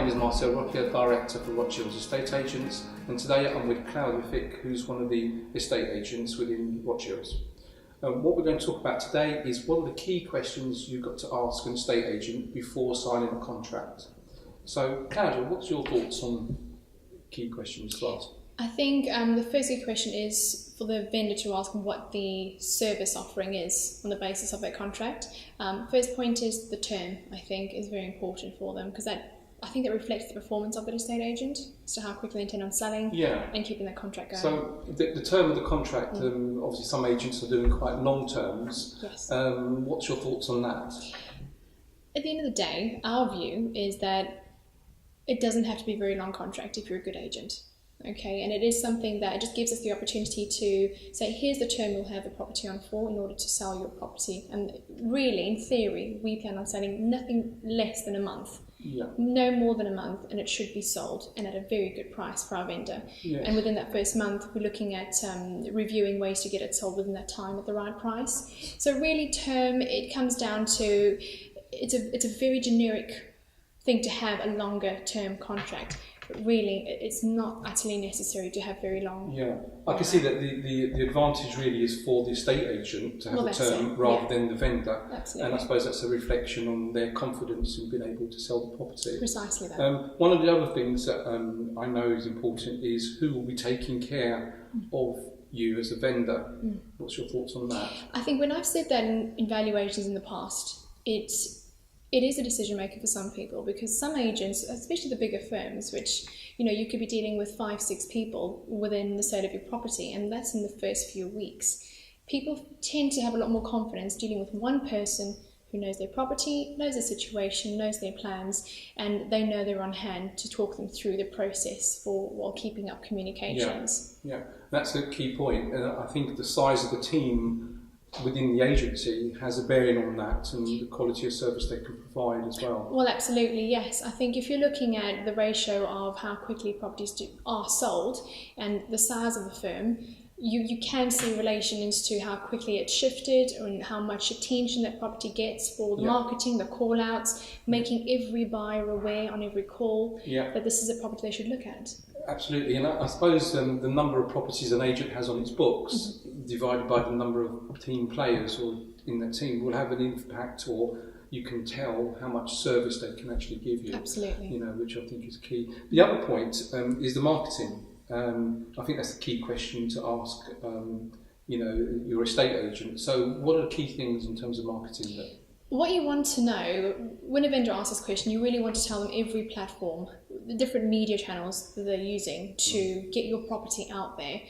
name is Marcel Rochills, Director for Rochills Estate Agents, and today I'm with Claudia Fick, who's one of the estate agents within Rochills. What we're going to talk about today is what are the key questions you've got to ask an estate agent before signing a contract. So, Claudia, what's your thoughts on key questions to ask? I think the first key question is for the vendor to ask what the service offering is on the basis of their contract. First point is the term, I think, is very important for them because I think that reflects the performance of the estate agent as to how quickly they intend on selling and keeping their contract going. So the term of the contract, obviously some agents are doing quite long terms. Yes. What's your thoughts on that? At the end of the day, our view is that it doesn't have to be a very long contract if you're a good agent. Okay, and it is something that it just gives us the opportunity to say, here's the term you'll have the property on for in order to sell your property. And really, in theory, we plan on selling nothing less than a month. Yeah. No more than a month, and it should be sold and at a very good price for our vendor. Yes. And within that first month, we're looking at reviewing ways to get it sold within that time at the right price. So really, term, it comes down to, it's a very generic thing to have a longer term contract. But really, it's not utterly necessary to have very long. Yeah, I can see that the advantage really is for the estate agent to have a term rather than the vendor. Absolutely. And I suppose that's a reflection on their confidence in being able to sell the property. Precisely that. One of the other things that I know is important is who will be taking care of you as a vendor. What's your thoughts on that? I think when I've said that in valuations in the past, it is a decision maker for some people because some agents, especially the bigger firms, which you could be dealing with 5-6 people within the sale of your property, and that's in the first few weeks. People tend to have a lot more confidence dealing with one person who knows their property, knows their situation, knows their plans, and they know they're on hand to talk them through the process while keeping up communications. Yeah, that's a key point. I think the size of the team within the agency has a bearing on that and the quality of service they can provide as well. Well, absolutely, yes. I think if you're looking at the ratio of how quickly properties are sold and the size of the firm, you can see relations to how quickly it's shifted and how much attention that property gets for the marketing, the call-outs, making every buyer aware on every call that this is a property they should look at. Absolutely, and I suppose the number of properties an agent has on its books divided by the number of team players or in that team will have an impact, or you can tell how much service they can actually give you. Absolutely. Which I think is key. The other point is the marketing. I think that's the key question to ask, your estate agent. So what are the key things in terms of marketing that... What you want to know, when a vendor asks this question, you really want to tell them every platform, the different media channels that they're using to get your property out there.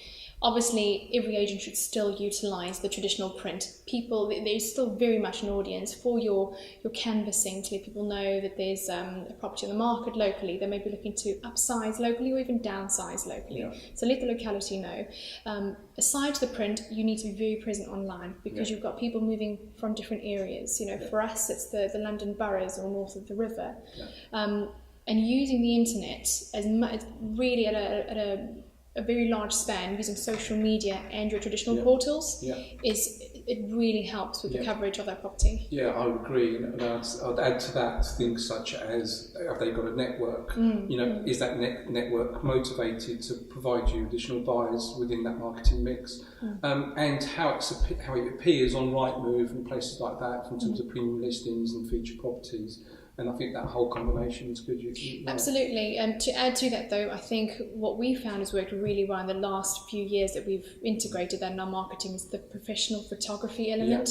Obviously, every agent should still utilise the traditional print. There's still very much an audience for your canvassing to let people know that there's a property on the market locally. They may be looking to upsize locally or even downsize locally. Yeah. So let the locality know. Aside to the print, you need to be very present online because you've got people moving from different areas. For us, it's the London boroughs or north of the river. Yeah. And using the internet as much, really at a very large span, using social media and your traditional portals, it really helps with the coverage of that property. Yeah, I would agree. And I'd add to that things such as, have they got a network? Is that network motivated to provide you additional buyers within that marketing mix? And how it appears on Rightmove and places like that in terms of premium listings and featured properties. And I think that whole combination is good. Absolutely. And to add to that, though, I think what we found has worked really well in the last few years that we've integrated that in our marketing is the professional photography element.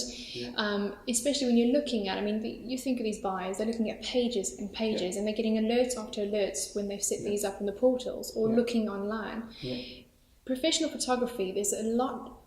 Especially when you're looking at, you think of these buyers, they're looking at pages and pages and they're getting alerts after alerts when they've set these up on the portals or looking online. Professional photography, there's a lot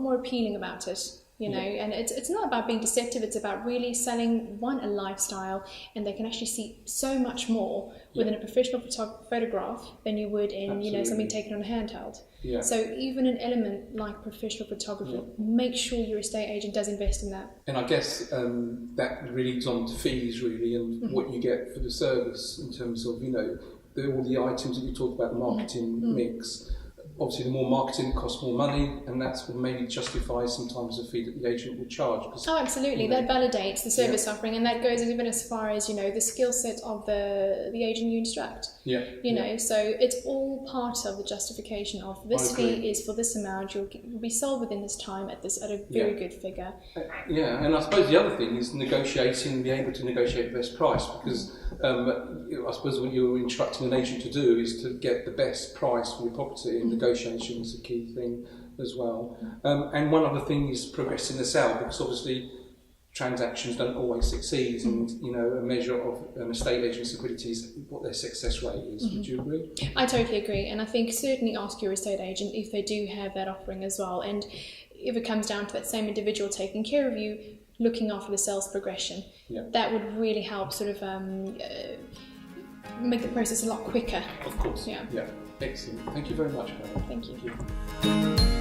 more appealing about it. And it's not about being deceptive, it's about really selling a lifestyle, and they can actually see so much more within a professional photograph than you would in something taken on a handheld. So even an element like professional photography, make sure your estate agent does invest in that. And I guess that leads on to fees really, and what you get for the service in terms of all the items that you talked about, the marketing mix. obviously the more marketing costs more money, and that's what maybe justifies sometimes the fee that the agent will charge. Oh, absolutely. You know, that validates the service offering, and that goes even as far as, you know, the skill set of the agent you instruct. Yeah. You know, so it's all part of the justification of this fee is for this amount. You'll be sold within this time at a very good figure. Yeah, and I suppose the other thing is negotiating, being able to negotiate the best price, because I suppose what you're instructing an agent to do is to get the best price for your property, and negotiation is a key thing as well. And one other thing is progressing the sale, because obviously transactions don't always succeed, and you know, a measure of an estate agent's liquidity is what their success rate is. Would you agree? I totally agree, and I think certainly ask your estate agent if they do have that offering as well, and if it comes down to that same individual taking care of you, looking after the sales progression, that would really help sort of make the process a lot quicker. Of course. Yeah. Excellent. Thank you very much, Carol. Thank you. Thank you.